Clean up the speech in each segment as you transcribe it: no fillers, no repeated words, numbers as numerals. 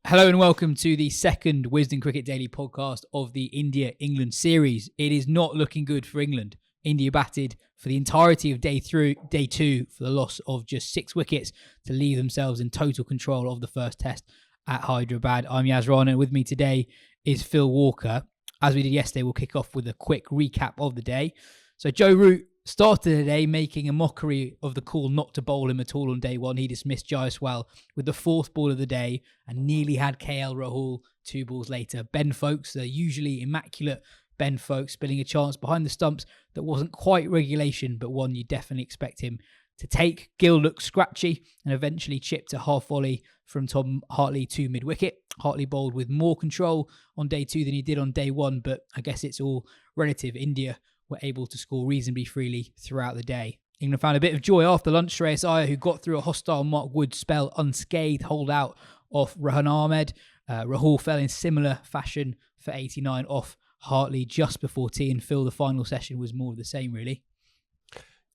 Hello and welcome to the second Wisden Cricket Daily podcast of the India-England series. It is not looking good for England. India batted for the entirety of day two for the loss of just 6 wickets to leave themselves in total control of the first test at Hyderabad. I'm Yashasvi Rana, and with me today is Phil Walker. As we did yesterday, we'll kick off with a quick recap of the day. So Joe Root started the day making a mockery of the call not to bowl him at all on day one. He dismissed Jaiswal with the 4th ball of the day and nearly had Rahul 2 balls later. Ben Foakes, the usually immaculate Ben Foakes, spilling a chance behind the stumps that wasn't quite regulation, but one you definitely expect him to take. Gill looked scratchy and eventually chipped a half volley from Tom Hartley to mid-wicket. Hartley bowled with more control on day 2 than he did on day 1, but I guess it's all relative. India were able to score reasonably freely throughout the day. England found a bit of joy after lunch. Shreyas Iyer, who got through a hostile Mark Wood spell unscathed, holed out off Rana Ahmed. Rahul fell in similar fashion for 89 off Hartley just before tea, and Phil, the final session was more of the same, really.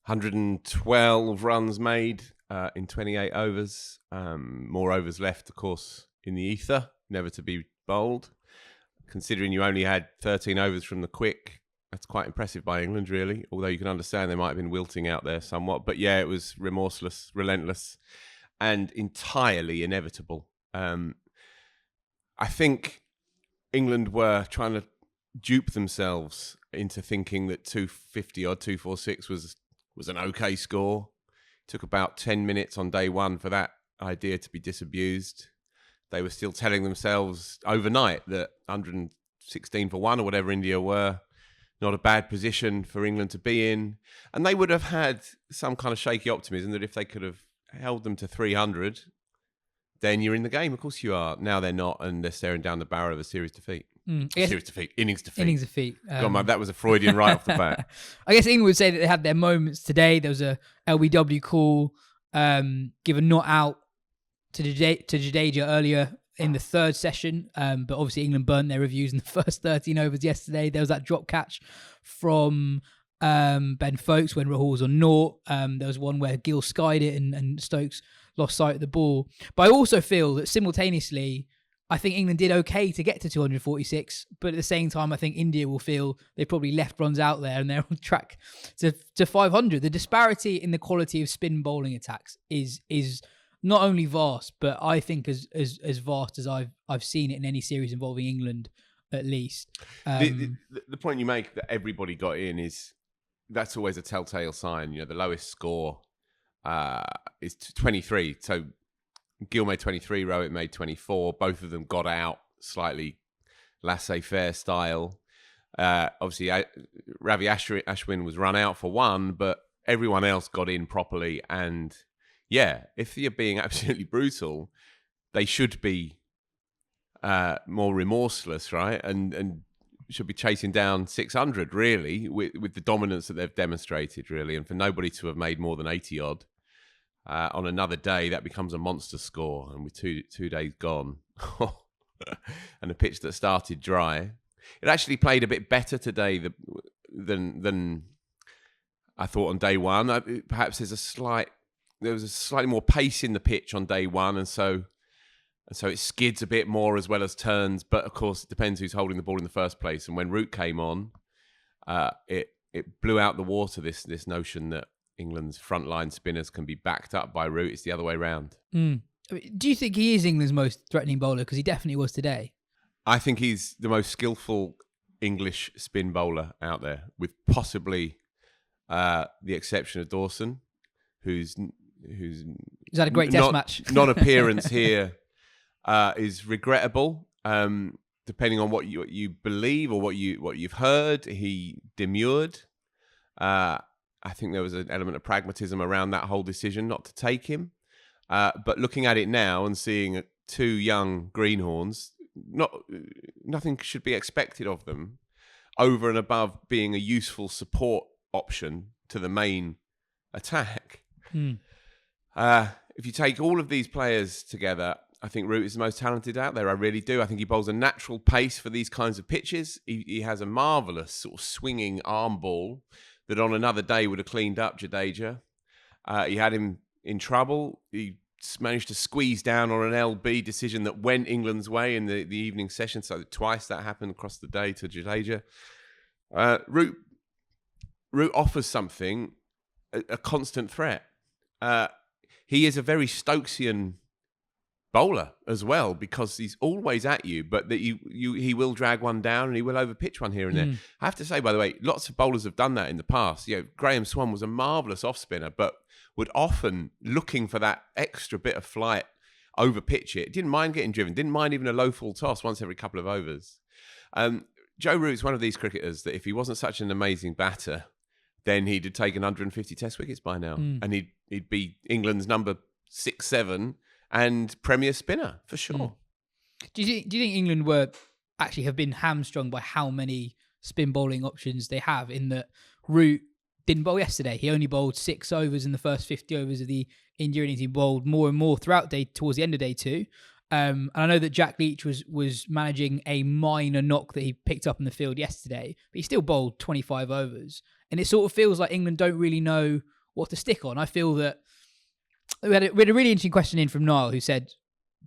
112 runs made in 28 overs. More overs left, of course, in the ether, never to be bowled. Considering you only had 13 overs from the quick, that's quite impressive by England, really, although you can understand they might have been wilting out there somewhat. But yeah, it was remorseless, relentless, and entirely inevitable. I think England were trying to dupe themselves into thinking that 250 or 246 was an okay score. It took about 10 minutes on day 1 for that idea to be disabused. They were still telling themselves overnight that 116 for 1 or whatever India were, not a bad position for England to be in. And they would have had some kind of shaky optimism that if they could have held them to 300, then you're in the game. Of course you are. Now they're not, and they're staring down the barrel of a series defeat. Innings defeat. Innings defeat. God, man, that was a Freudian right off the bat. I guess England would say that they had their moments today. There was a LBW call, given not out to Jadeja earlier in the 3rd session, but obviously England burnt their reviews in the first 13 overs yesterday. There was that drop catch from Ben Foakes when Rahul was on naught. There was one where Gill skied it and Stokes lost sight of the ball. But I also feel that simultaneously, I think England did okay to get to 246, but at the same time, I think India will feel they probably left runs out there and they're on track to 500. The disparity in the quality of spin bowling attacks is not only vast, but I think as vast as I've seen it in any series involving England, at least. The point you make that everybody got in is that's always a telltale sign. You know, the lowest score is 23. So Gill made 23, Rohit made 24. Both of them got out slightly laissez-faire style. Obviously, Ravi Ashwin was run out for 1, but everyone else got in properly. And yeah, if you're being absolutely brutal, they should be more remorseless, right? And should be chasing down 600, really, with the dominance that they've demonstrated, really. And for nobody to have made more than 80-odd on another day, that becomes a monster score. And with two days gone, and a pitch that started dry, it actually played a bit better today than I thought on day 1. Perhaps there was a slightly more pace in the pitch on day 1, and so it skids a bit more as well as turns. But of course, it depends who's holding the ball in the first place. And when Root came on, it blew out the water. This notion that England's frontline spinners can be backed up by Root. It's the other way around. I mean, do you think he is England's most threatening bowler? Because he definitely was today. I think he's the most skillful English spin bowler out there, with possibly the exception of Dawson, who's had a great test match. Non-appearance here is regrettable. Depending on what you believe or what you've heard, he demurred. I think there was an element of pragmatism around that whole decision not to take him. But looking at it now and seeing 2 young greenhorns, nothing should be expected of them over and above being a useful support option to the main attack. If you take all of these players together, I think Root is the most talented out there. I really do. I think he bowls a natural pace for these kinds of pitches. He has a marvellous sort of swinging arm ball that on another day would have cleaned up Jadeja. He had him in trouble. He managed to squeeze down on an LB decision that went England's way in the evening session. So twice that happened across the day to Jadeja. Root offers something, a constant threat. He is a very Stokesian bowler as well, because he's always at you, but that he will drag one down and he will overpitch one here and there. I have to say, by the way, lots of bowlers have done that in the past. Graham Swan was a marvellous off spinner, but would often, looking for that extra bit of flight, overpitch it. Didn't mind getting driven, didn't mind even a low full toss once every couple of overs. Joe Root's one of these cricketers that if he wasn't such an amazing batter, then he'd have taken 150 Test wickets by now, and he'd be England's number 6, 7 and premier spinner for sure. Do you think England have been hamstrung by how many spin bowling options they have? In that Root didn't bowl yesterday. He only bowled 6 overs in the first 50 overs of the India innings. He bowled more and more throughout towards the end of day 2. And I know that Jack Leach was managing a minor knock that he picked up in the field yesterday, but he still bowled 25 overs. And it sort of feels like England don't really know what to stick on. I feel that we had a really interesting question in from Niall, who said,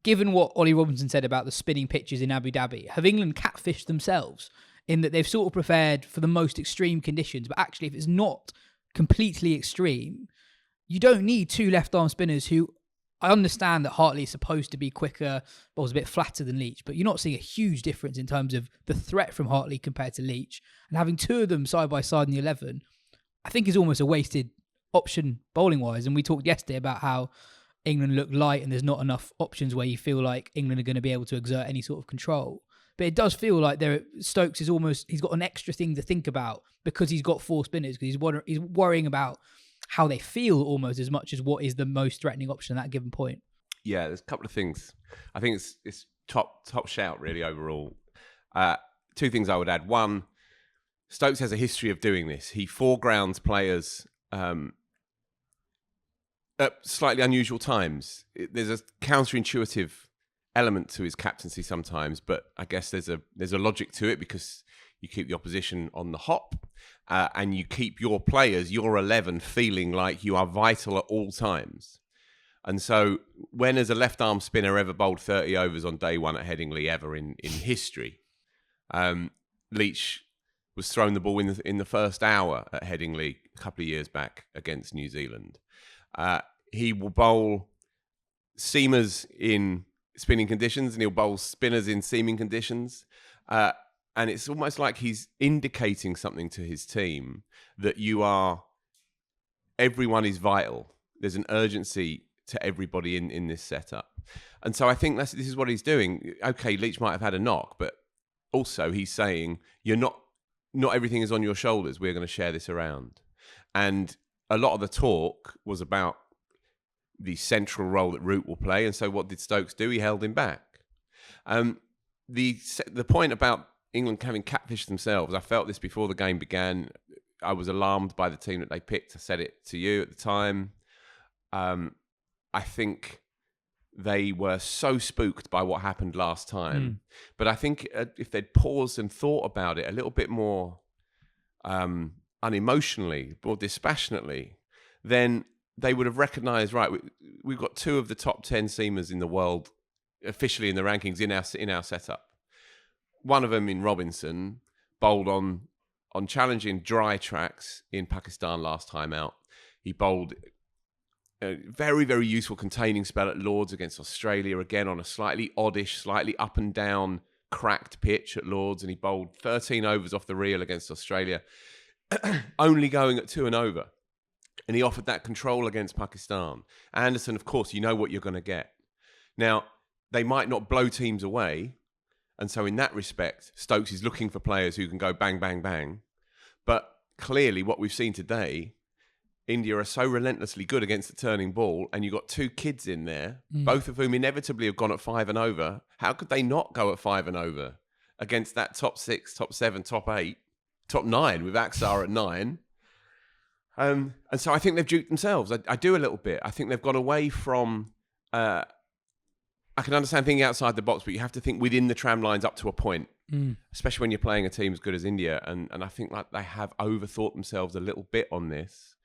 given what Ollie Robinson said about the spinning pitches in Abu Dhabi, have England catfished themselves in that they've sort of prepared for the most extreme conditions, but actually if it's not completely extreme, you don't need 2 left-arm spinners who, I understand that Hartley is supposed to be quicker, bowls a bit flatter than Leach, but you're not seeing a huge difference in terms of the threat from Hartley compared to Leach. And having 2 of them side by side in the 11, I think is almost a wasted option bowling-wise. And we talked yesterday about how England look light and there's not enough options where you feel like England are going to be able to exert any sort of control. But it does feel like Stokes is he's got an extra thing to think about because he's got 4 spinners, because he's worrying about how they feel almost as much as what is the most threatening option at that given point. Yeah, there's a couple of things. I think it's top shout really overall. 2 things I would add. One, Stokes has a history of doing this. He foregrounds players at slightly unusual times. There's a counterintuitive element to his captaincy sometimes, but I guess there's a logic to it because you keep the opposition on the hop and you keep your players, your 11, feeling like you are vital at all times. And so when has a left-arm spinner ever bowled 30 overs on day 1 at Headingley ever in history? Leach was thrown the ball in the first hour at Headingley a couple of years back against New Zealand. He will bowl seamers in spinning conditions and he'll bowl spinners in seaming conditions. And it's almost like he's indicating something to his team that everyone is vital. There's an urgency to everybody in this setup. And so I think this is what he's doing. Okay, Leach might have had a knock, but also he's saying, not everything is on your shoulders. We're going to share this around. And a lot of the talk was about the central role that Root will play. And so what did Stokes do? He held him back. The point about England having catfished themselves, I felt this before the game began. I was alarmed by the team that they picked. I said it to you at the time. I think they were so spooked by what happened last time. But I think if they'd paused and thought about it a little bit more unemotionally, more dispassionately, then they would have recognised, right, we've got 2 of the top 10 seamers in the world officially in the rankings in our setup. One of them in Robinson bowled on challenging dry tracks in Pakistan last time out. He bowled a very, very useful containing spell at Lords against Australia, again on a slightly oddish, slightly up and down, cracked pitch at Lords, and he bowled 13 overs off the reel against Australia, only going at 2 and over. And he offered that control against Pakistan. Anderson, of course, you know what you're going to get. Now, they might not blow teams away, and so in that respect, Stokes is looking for players who can go bang, bang, bang. But clearly what we've seen today, India are so relentlessly good against the turning ball, and you've got 2 kids in there, both of whom inevitably have gone at 5 and over. How could they not go at 5 and over against that top 6, top 7, top 8, top 9 with Axar at 9? And so I think they've duped themselves. I do a little bit. I think they've gone away from... I can understand thinking outside the box, but you have to think within the tram lines up to a point, especially when you're playing a team as good as India. And I think like they have overthought themselves a little bit on this.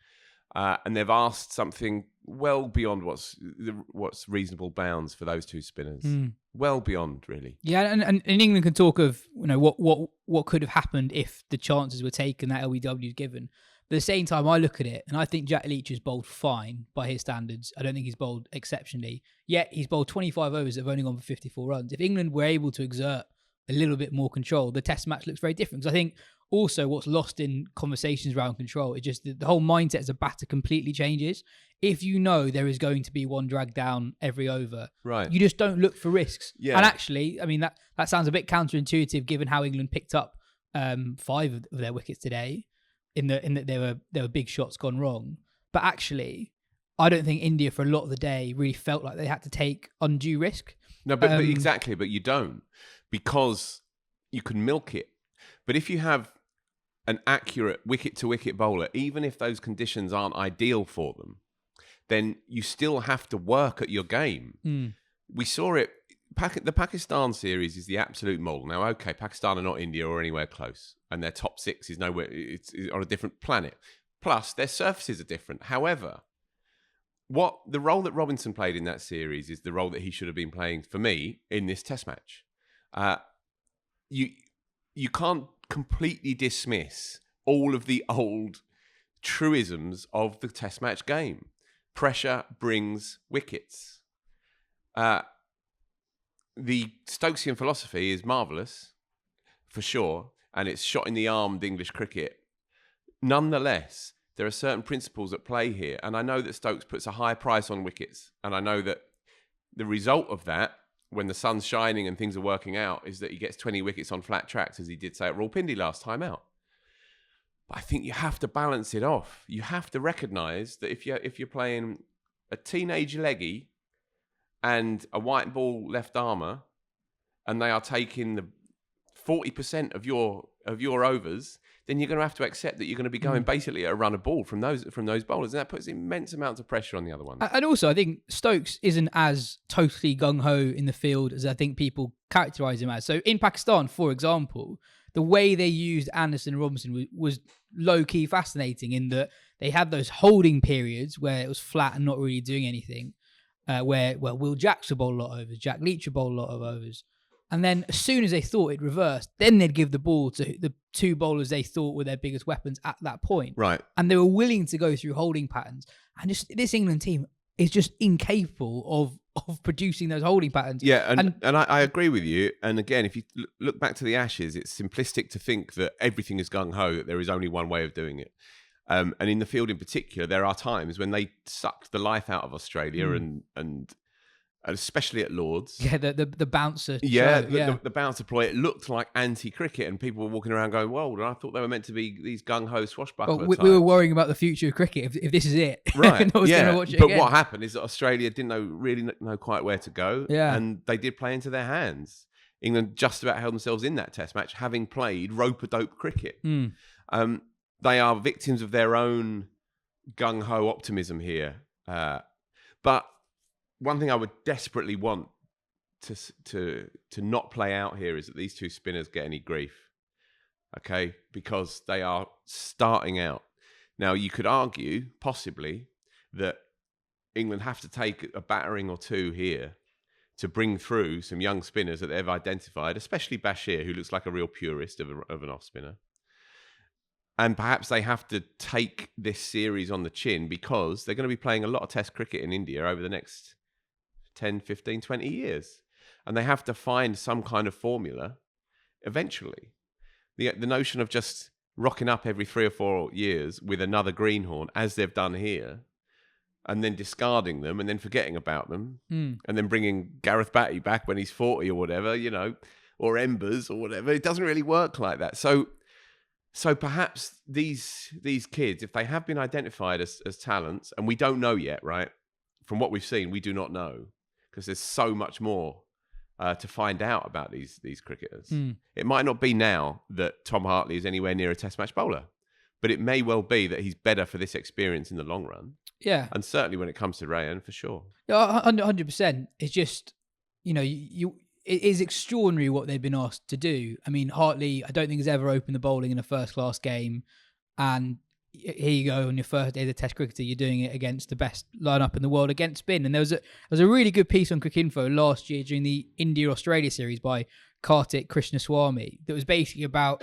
and they've asked something well beyond what's reasonable bounds for those two spinners. Well beyond, really. Yeah, and England can talk of what could have happened if the chances were taken that LBW was given. But at the same time, I look at it and I think Jack Leach has bowled fine by his standards. I don't think he's bowled exceptionally. Yet he's bowled 25 overs that have only gone for 54 runs. If England were able to exert a little bit more control, the test match looks very different. Because I think also what's lost in conversations around control is just the whole mindset as a batter completely changes. If you know there is going to be one drag down every over, right, you just don't look for risks. Yeah. And actually, I mean, that sounds a bit counterintuitive given how England picked up 5 of their wickets today, in that there were big shots gone wrong. But actually, I don't think India for a lot of the day really felt like they had to take undue risk. No, but exactly, but you don't, because you can milk it. But if you have an accurate wicket-to-wicket bowler, even if those conditions aren't ideal for them, then you still have to work at your game. We saw it. The Pakistan series is the absolute mold. Now, okay, Pakistan are not India or anywhere close, and their top 6 is nowhere. It's on a different planet. Plus, their surfaces are different. However, the role that Robinson played in that series is the role that he should have been playing for me in this Test match. You can't completely dismiss all of the old truisms of the Test match game. Pressure brings wickets. The Stokesian philosophy is marvellous, for sure, and it's shot in the armed English cricket. Nonetheless, there are certain principles at play here, and I know that Stokes puts a high price on wickets, and I know that the result of that, when the sun's shining and things are working out, is that he gets 20 wickets on flat tracks, as he did say at Rawalpindi last time out. But I think you have to balance it off. You have to recognise that if you're playing a teenage leggy and a white ball left armour, and they are taking the 40% of your overs, then you're going to have to accept that you're going to be going basically at a run of ball from those bowlers, and that puts immense amounts of pressure on the other ones. And also, I think Stokes isn't as totally gung-ho in the field as I think people characterise him as. So in Pakistan, for example, the way they used Anderson and Robinson was low-key fascinating, in that they had those holding periods where it was flat and not really doing anything, where Will Jacks would bowl a lot of overs, Jack Leach would bowl a lot of overs. And then as soon as they thought it reversed, then they'd give the ball to the 2 bowlers they thought were their biggest weapons at that point. Right. And they were willing to go through holding patterns. And just this England team is just incapable of producing those holding patterns. Yeah, and I agree with you. And again, if you look back to the Ashes, it's simplistic to think that everything is gung-ho, that there is only one way of doing it. And in the field in particular, there are times when they sucked the life out of Australia and especially at Lords. Yeah, the bouncer. Yeah, the bouncer ploy. It looked like anti-cricket, and people were walking around going, "Whoa!" I thought they were meant to be these gung-ho swashbuckler types. We were worrying about the future of cricket. If this is it, right? Yeah, watch it but again. What happened is that Australia didn't really know quite where to go. Yeah, and they did play into their hands. England just about held themselves in that Test match, having played rope-a-dope cricket. They are victims of their own gung-ho optimism here, but one thing I would desperately want to not play out here is that these 2 spinners get any grief, okay? Because they are starting out. Now, you could argue, possibly, that England have to take a battering or 2 here to bring through some young spinners that they've identified, especially Bashir, who looks like a real purist of an off-spinner. And perhaps they have to take this series on the chin, because they're going to be playing a lot of Test cricket in India over the next 10, 15, 20 years. And they have to find some kind of formula eventually. The notion of just rocking up every 3 or 4 years with another greenhorn, as they've done here, and then discarding them and then forgetting about them, and then bringing Gareth Batty back when he's 40 or whatever, or Embers or whatever, it doesn't really work like that. So perhaps these kids, if they have been identified as talents, and we don't know yet, right? From what we've seen, we do not know, because there's so much more to find out about these cricketers. It might not be now that Tom Hartley is anywhere near a Test match bowler, but it may well be that he's better for this experience in the long run. Yeah. And certainly when it comes to Rayan, for sure. 100%. It's just, it is extraordinary what they've been asked to do. I mean, Hartley, I don't think has ever opened the bowling in a first-class game. And here you go on your first day as a Test cricketer, you're doing it against the best lineup in the world against spin. And there was a really good piece on Cricinfo last year during the India-Australia series by Kartik Krishnaswamy that was basically about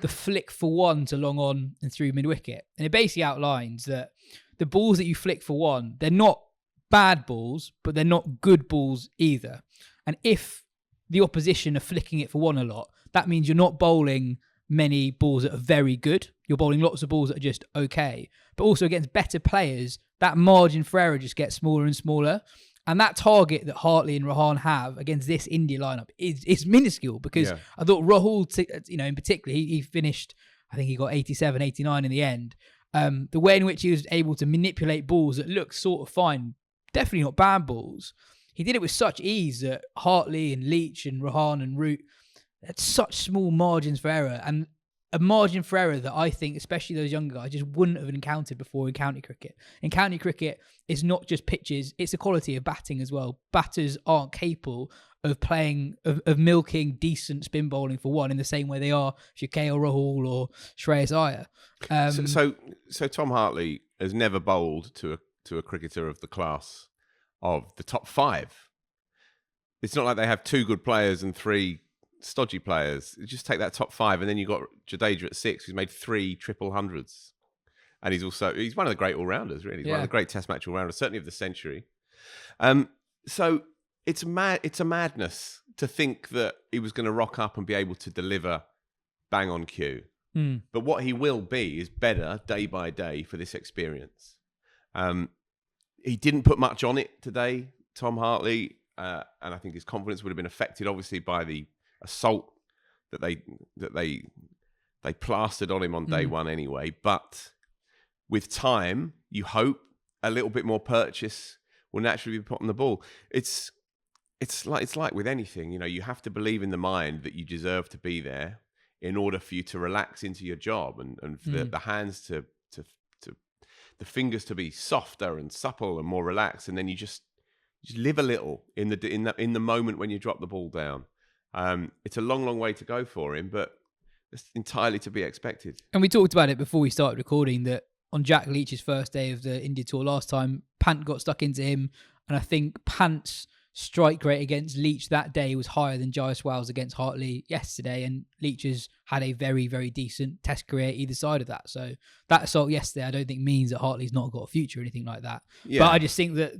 the flick for one to long on and through mid-wicket. And it basically outlines that the balls that you flick for one, they're not bad balls, but they're not good balls either. And if the opposition are flicking it for one a lot, that means you're not bowling many balls that are very good. You're bowling lots of balls that are just okay. But also against better players, that margin for error just gets smaller and smaller. And that target that Hartley and Rahul have against this India lineup is minuscule, because I thought Rahul, in particular, he finished, I think he got 87, 89 in the end. The way in which he was able to manipulate balls that looked sort of fine, definitely not bad balls, he did it with such ease that Hartley and Leach and Rahul and Root had such small margins for error, and a margin for error that I think, especially those younger guys, just wouldn't have encountered before in county cricket. In county cricket, it's not just pitches, it's the quality of batting as well. Batters aren't capable of of milking decent spin bowling for one in the same way they are Shakeel Rahul or Shreyas Iyer. So Tom Hartley has never bowled to a cricketer of the class of the top five. It's not like they have two good players and three stodgy players. You just take that top five, and then you've got Jadeja at 6, who's made 3 triple hundreds. And he's one of the great all-rounders, really. He's one of the great Test match all-rounders, certainly of the century. So it's a madness to think that he was going to rock up and be able to deliver bang on cue. But what he will be is better day by day for this experience. He didn't put much on it today, Tom Hartley, and I think his confidence would have been affected, obviously, by the assault that they plastered on him on day one anyway. But with time, you hope a little bit more purchase will naturally be put on the ball. It's like with anything, you have to believe in the mind that you deserve to be there in order for you to relax into your job, and for the hands to the fingers to be softer and supple and more relaxed, and then you just live a little in the moment when you drop the ball down. It's a long way to go for him, but it's entirely to be expected. And we talked about it before we started recording, that on Jack Leach's first day of the India tour last time, Pant got stuck into him, and I think Pant's strike rate against Leach that day was higher than Jaiswal's against Hartley yesterday, and Leach has had a very, very decent Test career either side of that. So that assault yesterday, I don't think means that Hartley's not got a future or anything like that. Yeah. But I just think that,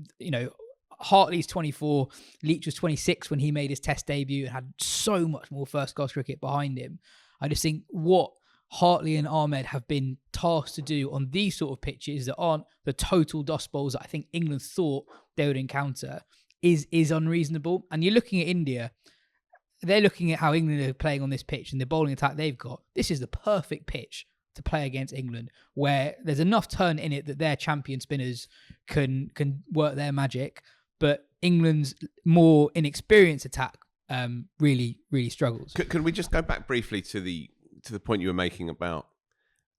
Hartley's 24, Leach was 26 when he made his Test debut and had so much more first-class cricket behind him. I just think what Hartley and Ahmed have been tasked to do on these sort of pitches that aren't the total dust bowls that I think England thought they would encounter is unreasonable. And you're looking at India, they're looking at how England are playing on this pitch and the bowling attack they've got. This is the perfect pitch to play against England, where there's enough turn in it that their champion spinners can work their magic, but England's more inexperienced attack really struggles. Can we just go back briefly to the point you were making about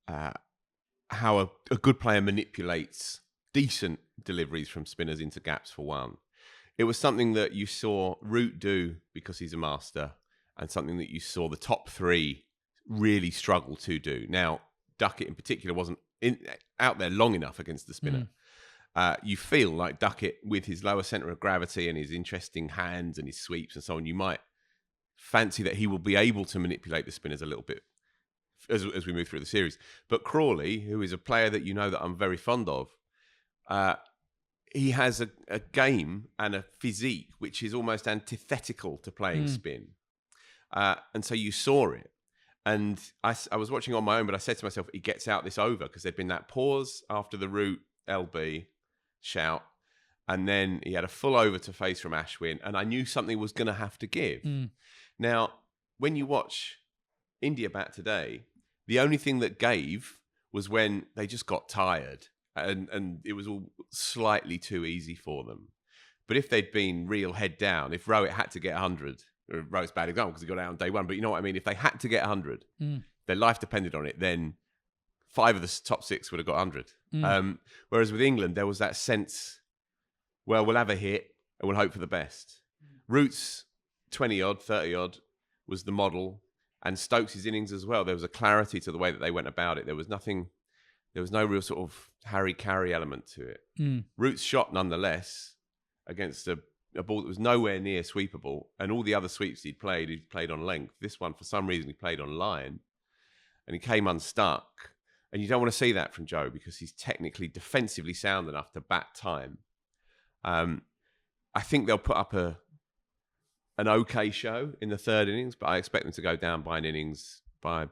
how a good player manipulates decent deliveries from spinners into gaps for one? It was something that you saw Root do because he's a master, and something that you saw the top 3 really struggle to do. Now, Duckett in particular wasn't out there long enough against the spinner. You feel like Duckett, with his lower centre of gravity and his interesting hands and his sweeps and so on, you might fancy that he will be able to manipulate the spinners a little bit as we move through the series. But Crawley, who is a player that that I'm very fond of, he has a game and a physique which is almost antithetical to playing spin. And so you saw it. And I was watching on my own, but I said to myself, he gets out this over, because there'd been that pause after the Root LB shout, and then he had a full over to face from Ashwin, and I knew something was going to have to give. Now, when you watch India bat today, the only thing that gave was when they just got tired, and it was all slightly too easy for them. But if they'd been real head down, if Rohit had to get 100, Rohit's a bad example because he got out on day one, but you know what I mean? If they had to get 100, their life depended on it, then 5 of the top 6 would have got 100. Whereas with England, there was that sense, well, we'll have a hit and we'll hope for the best. Root's 20-odd, 30-odd was the model, and Stokes' innings as well. There was a clarity to the way that they went about it. There was nothing There was no real sort of Harry-Carry element to it. Root's shot, nonetheless, against a ball that was nowhere near sweepable, and all the other sweeps he'd played on length. This one, for some reason, he played on line, and he came unstuck. And you don't want to see that from Joe because he's technically defensively sound enough to bat time. I think they'll put up an okay show in the third innings, but I expect them to go down by an innings by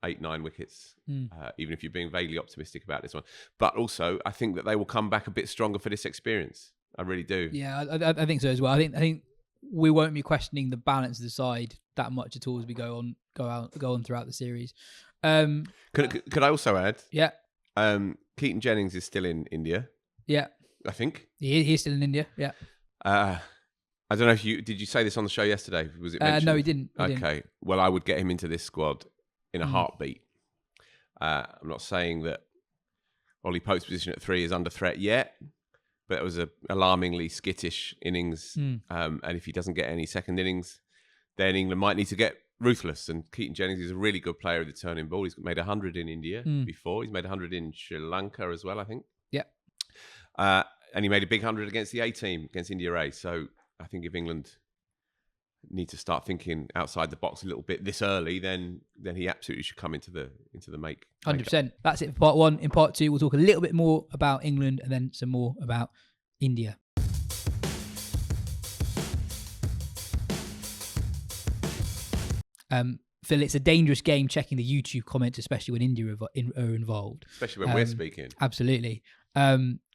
8-9 wickets, even if you're being vaguely optimistic about this one. But also, I think that they will come back a bit stronger for this experience. I really do. Yeah, I think so as well. I think we won't be questioning the balance of the side that much at all as we go on throughout the series. Could I also add? Yeah. Keaton Jennings is still in India. Yeah. I think he's still in India. Yeah. I don't know if did you say this on the show yesterday? Was it mentioned? No, he didn't. Okay. Well, I would get him into this squad in a heartbeat. I'm not saying that Ollie Pope's position at 3 is under threat yet, but it was an alarmingly skittish innings. And if he doesn't get any second innings, then England might need to get ruthless. And Keaton Jennings is a really good player with the turning ball. He's made 100 in India before. He's made 100 in Sri Lanka as well, I think. Yeah. And he made a big 100 against the A team, against India A. So I think if England need to start thinking outside the box a little bit this early, then he absolutely should come into the make. 100%. That's it for part 1. In part 2, we'll talk a little bit more about England and then some more about India. Phil, it's a dangerous game checking the YouTube comments, especially when India are involved. Especially when we're speaking. Absolutely.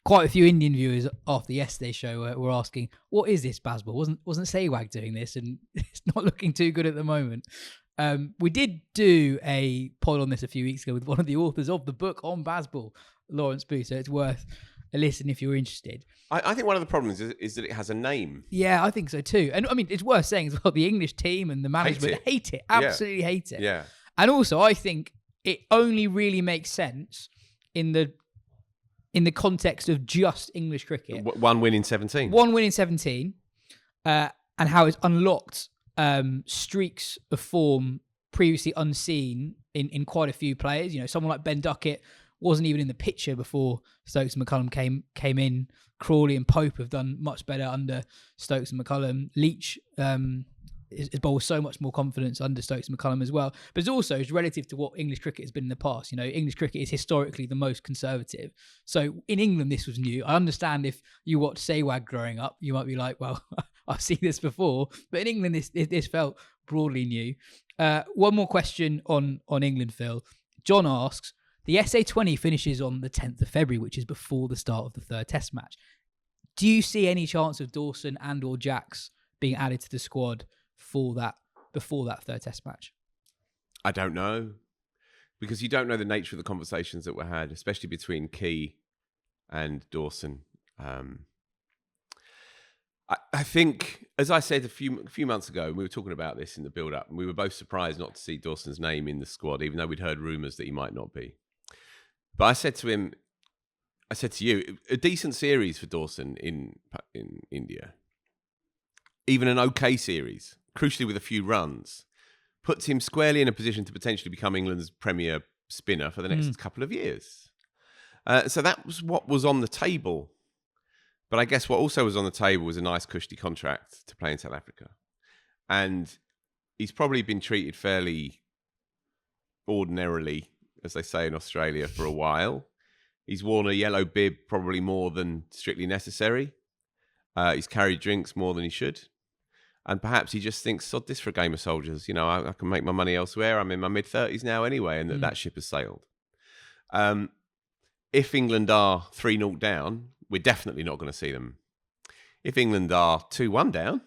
Quite a few Indian viewers after yesterday's show were asking, what is this Bazball? Wasn't Sehwag doing this? And it's not looking too good at the moment. We did do a poll on this a few weeks ago with one of the authors of the book on Bazball, Lawrence Booth, so it's worth a listen if you're interested. I think one of the problems is that it has a name. Yeah, I think so too. And I mean, it's worth saying as well, the English team and the management hate it. Absolutely hate it. Yeah. And also, I think it only really makes sense in the context of just English cricket. One win in 17. One win in 17, and how it's unlocked streaks of form previously unseen in quite a few players. You know, someone like Ben Duckett wasn't even in the picture before Stokes and McCullum came in. Crawley and Pope have done much better under Stokes and McCullum. Leach is bowled so much more confidence under Stokes and McCullum as well. But it's relative to what English cricket has been in the past. You know, English cricket is historically the most conservative. So in England, this was new. I understand if you watched Sehwag growing up, you might be like, well, I've seen this before. But in England, this felt broadly new. One more question on England, Phil. John asks, the SA20 finishes on the 10th of February, which is before the start of the third test match. Do you see any chance of Dawson and or Jacks being added to the squad before that third test match? I don't know, because you don't know the nature of the conversations that were had, especially between Key and Dawson. I think, as I said a few months ago, we were talking about this in the build-up, and we were both surprised not to see Dawson's name in the squad, even though we'd heard rumours that he might not be. But I said to you, a decent series for Dawson in India, even an okay series, crucially with a few runs, puts him squarely in a position to potentially become England's premier spinner for the next couple of years. So that was what was on the table. But I guess what also was on the table was a nice cushy contract to play in South Africa. And he's probably been treated fairly ordinarily, as they say in Australia, for a while. He's worn a yellow bib probably more than strictly necessary. He's carried drinks more than he should. And perhaps he just thinks, sod this for a game of soldiers. You know, I can make my money elsewhere. I'm in my mid-30s now anyway, and that ship has sailed. If England are 3-0 down, we're definitely not going to see them. If England are 2-1 down,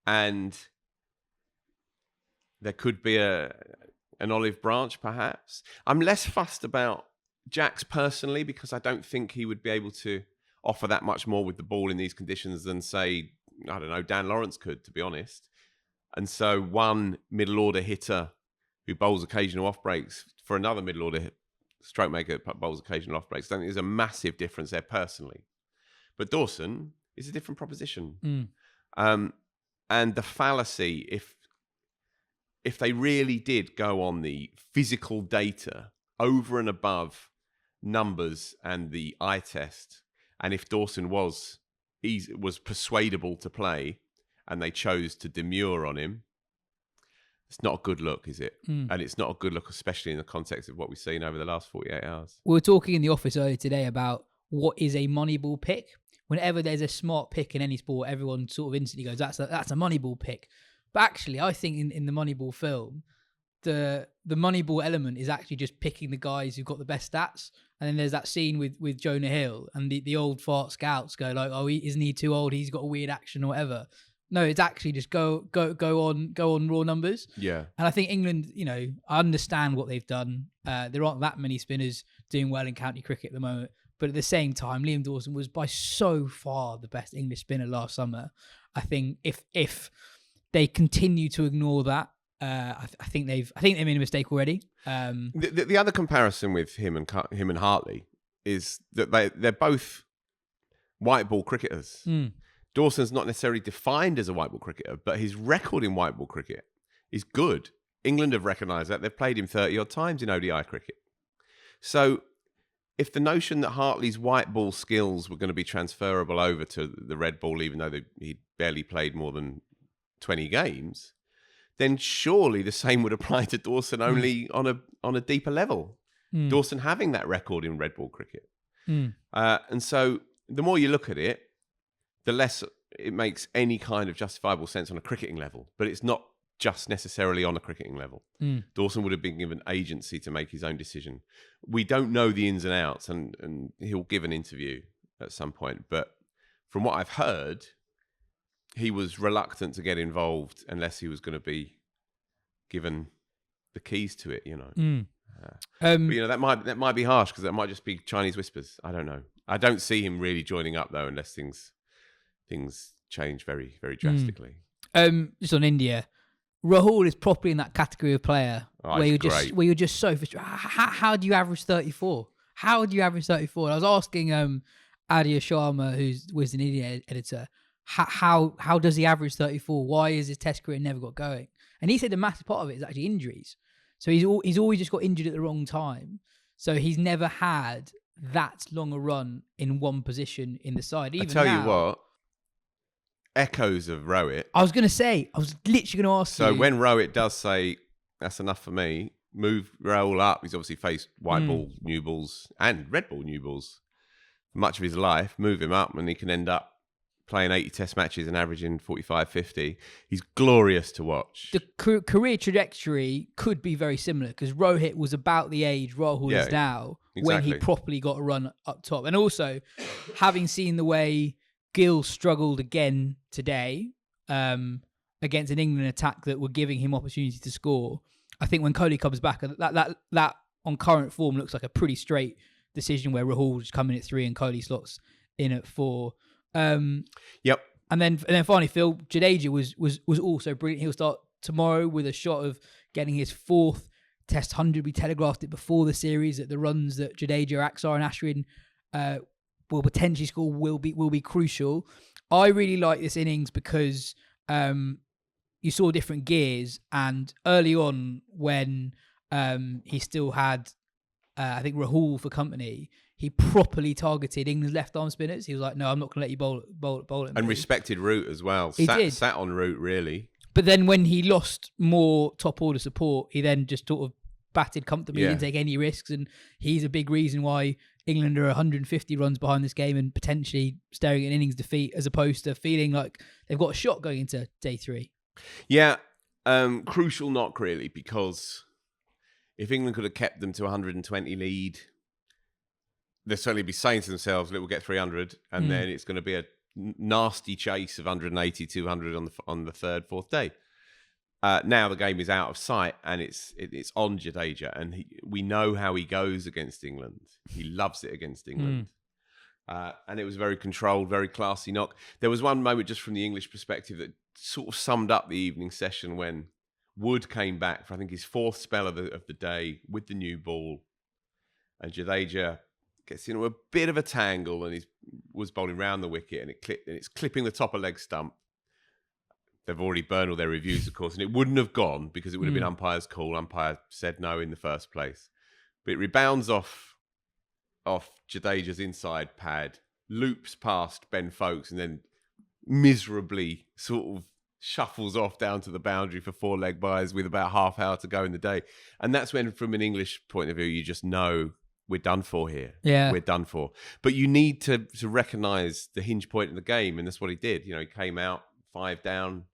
and there could be an olive branch, perhaps. I'm less fussed about Jacks personally, because I don't think he would be able to offer that much more with the ball in these conditions than, say, I don't know, Dan Lawrence could, to be honest. And so one middle order hitter who bowls occasional off breaks for another middle order stroke maker that bowls occasional off breaks, I don't think there's a massive difference there personally. But Dawson is a different proposition. And the fallacy, if they really did go on the physical data over and above numbers and the eye test, and if Dawson was persuadable to play, and they chose to demur on him, it's not a good look, is it? And it's not a good look, especially in the context of what we've seen over the last 48 hours. We were talking in the office earlier today about what is a Moneyball pick. Whenever there's a smart pick in any sport, everyone sort of instantly goes, that's a Moneyball pick. But actually, I think in the Moneyball film, the Moneyball element is actually just picking the guys who've got the best stats. And then there's that scene with Jonah Hill, and the old fart scouts go like, oh, isn't he too old? He's got a weird action or whatever. No, it's actually just go on raw numbers. Yeah. And I think England, I understand what they've done. There aren't that many spinners doing well in county cricket at the moment. But at the same time, Liam Dawson was by so far the best English spinner last summer. I think if they continue to ignore that, I think they've made a mistake already. The other comparison with him and Hartley is that they're both white ball cricketers. Dawson's not necessarily defined as a white ball cricketer, but his record in white ball cricket is good. England have recognised that. They've played him 30 odd times in ODI cricket. So if the notion that Hartley's white ball skills were going to be transferable over to the red ball, even though he barely played more than 20 games, then surely the same would apply to Dawson, only on a deeper level. Dawson having that record in red ball cricket. And so the more you look at it, the less it makes any kind of justifiable sense on a cricketing level. But it's not just necessarily on a cricketing level. Dawson would have been given agency to make his own decision. We don't know the ins and outs, and he'll give an interview at some point. But from what I've heard, he was reluctant to get involved unless he was going to be given the keys to it, But, that might be harsh, because that might just be Chinese whispers. I don't know. I don't see him really joining up, though, unless things change very, very drastically. Just on India, Rahul is properly in that category of player where you're just so frustrated. How do you average 34? How do you average 34? And I was asking Adia Sharma, who's Wisden India editor, how does he average 34? Why is his Test career never got going? And he said the massive part of it is actually injuries. So he's always just got injured at the wrong time. So he's never had that long a run in one position in the side. Even I tell now, you what, echoes of Rohit. I was literally going to ask you. So when Rohit does say, that's enough for me, move Rahul up. He's obviously faced white ball, new balls, and red ball, new balls much of his life. Move him up and he can end up playing 80 test matches and averaging 45, 50. He's glorious to watch. The career trajectory could be very similar, because Rohit was about the age Rahul is now, when he properly got a run up top. And also, having seen the way Gill struggled again today against an England attack that were giving him opportunity to score, I think when Kohli comes back, that on current form looks like a pretty straight decision where Rahul just come in at 3 and Kohli slots in at 4. Yep. And then finally, Phil, Jadeja was also brilliant. He'll start tomorrow with a shot of getting his 4th Test 100. We telegraphed it before the series that the runs that Jadeja, Axar and Ashwin will potentially score will be crucial. I really like this innings because you saw different gears, and early on when he still had I think Rahul for company, he properly targeted England's left arm spinners. He was like, no, I'm not going to let you bowl it. And respected Root as well. Sat on Root, really. But then when he lost more top order support, he then just sort of batted comfortably, didn't take any risks. And he's a big reason why England are 150 runs behind this game and potentially staring at an innings defeat, as opposed to feeling like they've got a shot going into day 3. Yeah. Crucial knock, really, because if England could have kept them to 120 lead, they'll certainly be saying to themselves, we'll get 300, and then it's going to be a nasty chase of 180, 200 on the 3rd, 4th day. Now the game is out of sight, and it's on Jadeja, and we know how he goes against England. He loves it against England. And it was very controlled, very classy knock. There was one moment just from the English perspective that sort of summed up the evening session when Wood came back for, I think, his 4th spell of the day with the new ball, and Jadeja gets into a bit of a tangle, and he was bowling round the wicket, and it's clipping the top of leg stump. They've already burned all their reviews, of course, and it wouldn't have gone because it would have been umpire's call. Umpire said no in the first place. But it rebounds off off Jadeja's inside pad, loops past Ben Folkes, and then miserably sort of shuffles off down to the boundary for 4 leg byes with about half hour to go in the day. And that's when, from an English point of view, you just know we're done for here. Yeah. We're done for. But you need to recognise the hinge point in the game, and that's what he did. You know, he came out 5 down,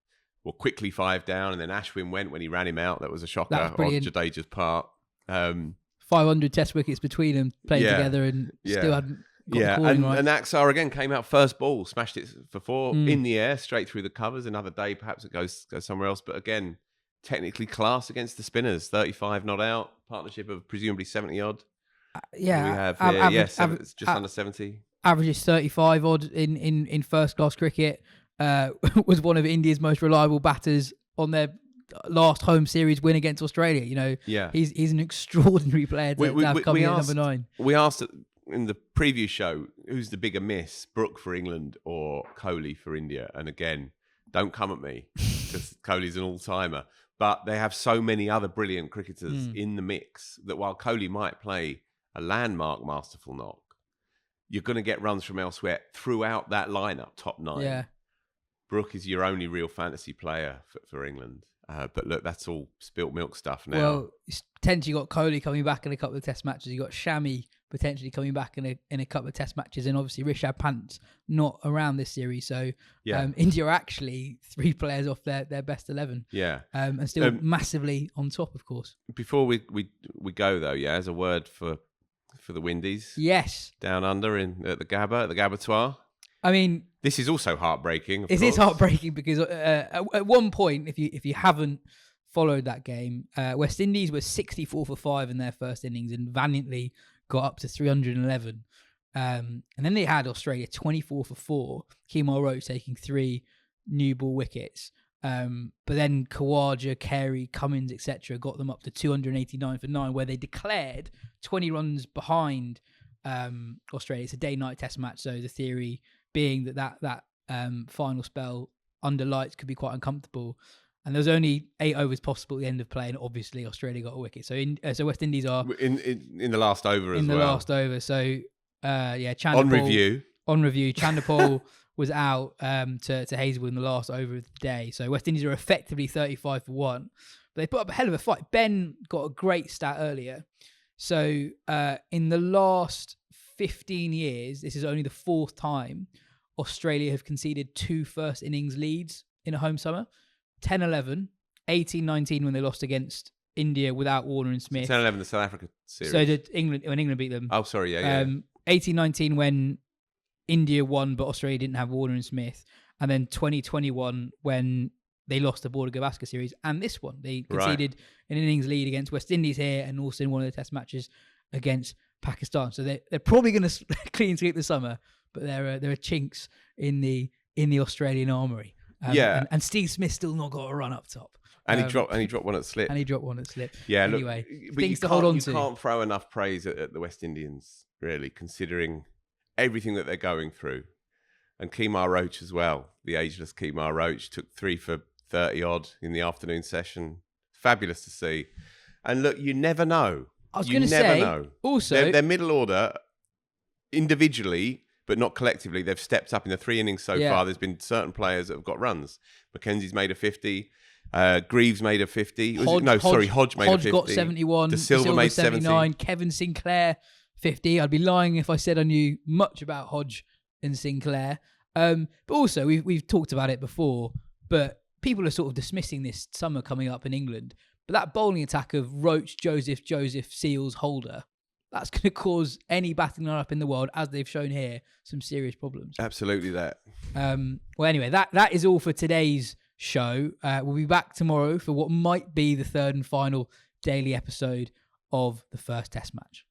or quickly 5 down, and then Ashwin went when he ran him out. That was a shocker on Jadeja's part. 500 test wickets between them, playing together, and still hadn't got the calling right. And Aksar again came out first ball, smashed it for 4 in the air, straight through the covers. Another day, perhaps it goes somewhere else. But again, technically class against the spinners. 35 not out, partnership of presumably 70 odd. We have just under 70. Averages 35 odd in first class cricket. Was one of India's most reliable batters on their last home series win against Australia. You know, he's an extraordinary player to have coming in at number 9. We asked in the preview show who's the bigger miss, Brook for England or Kohli for India. And again, don't come at me because Kohli's an all-timer. But they have so many other brilliant cricketers in the mix that while Kohli might play a landmark masterful knock, you're going to get runs from elsewhere throughout that lineup, top 9. Yeah. Brook is your only real fantasy player for England. But look, that's all spilt milk stuff now. Well, potentially got Kohli coming back in a couple of test matches. You got Shami potentially coming back in a couple of test matches, and obviously Rishabh Pant's not around this series. So India are actually 3 players off their best 11. Yeah, and still massively on top, of course. Before we go though, as a word for the Windies, yes, down under at the Gabatoir. I mean, this is also heartbreaking. It is heartbreaking because at one point, if you haven't followed that game, West Indies were 64 for 5 in their first innings and valiantly got up to 311. And then they had Australia 24 for 4, Kemar Roach taking 3 new ball wickets. But then Khawaja, Carey, Cummins, etc. got them up to 289 for 9, where they declared 20 runs behind Australia. It's a day-night test match, so the theory being that final spell under lights could be quite uncomfortable. And there was only 8 overs possible at the end of play, and obviously Australia got a wicket. So West Indies are in the last over as well. In the last over. So Chandapal, on review, Chandapal was out to Hazelwood in the last over of the day. So West Indies are effectively 35 for 1. But they put up a hell of a fight. Ben got a great stat earlier. So in the last 15 years, this is only the 4th time Australia have conceded 2 first innings leads in a home summer. 10-11, 18-19 when they lost against India without Warner and Smith. 10-11 the South Africa series. So did England when England beat them. Oh, sorry, yeah. 18-19 when India won, but Australia didn't have Warner and Smith. And then 2021 when they lost the Border Gavaskar series. And this one, they conceded an innings lead against West Indies here and also in one of the test matches against Pakistan. So they're probably going to clean sweep the summer, but there are chinks in the Australian armoury. And Steve Smith still not got a run up top. And he dropped one at slip. Yeah, anyway, look, things to hold on to. You can't throw enough praise at the West Indians, really, considering everything that they're going through. And Kemar Roach as well. The ageless Kemar Roach took 3 for 30 odd in the afternoon session. Fabulous to see. And look, you never know. I was going to say, also, their middle order individually, but not collectively, they've stepped up in the 3 innings so far. There's been certain players that have got runs. Mackenzie's made a 50. Greaves made a 50. Hodge made a 50. Hodge got 71. De Silva made 79. Kevin Sinclair, 50. I'd be lying if I said I knew much about Hodge and Sinclair. But also, we've talked about it before, but people are sort of dismissing this summer coming up in England. But that bowling attack of Roach, Joseph, Seals, Holder, that's going to cause any batting lineup in the world, as they've shown here, some serious problems. Absolutely that. Well, anyway, that is all for today's show. We'll be back tomorrow for what might be the 3rd and final daily episode of the first Test match.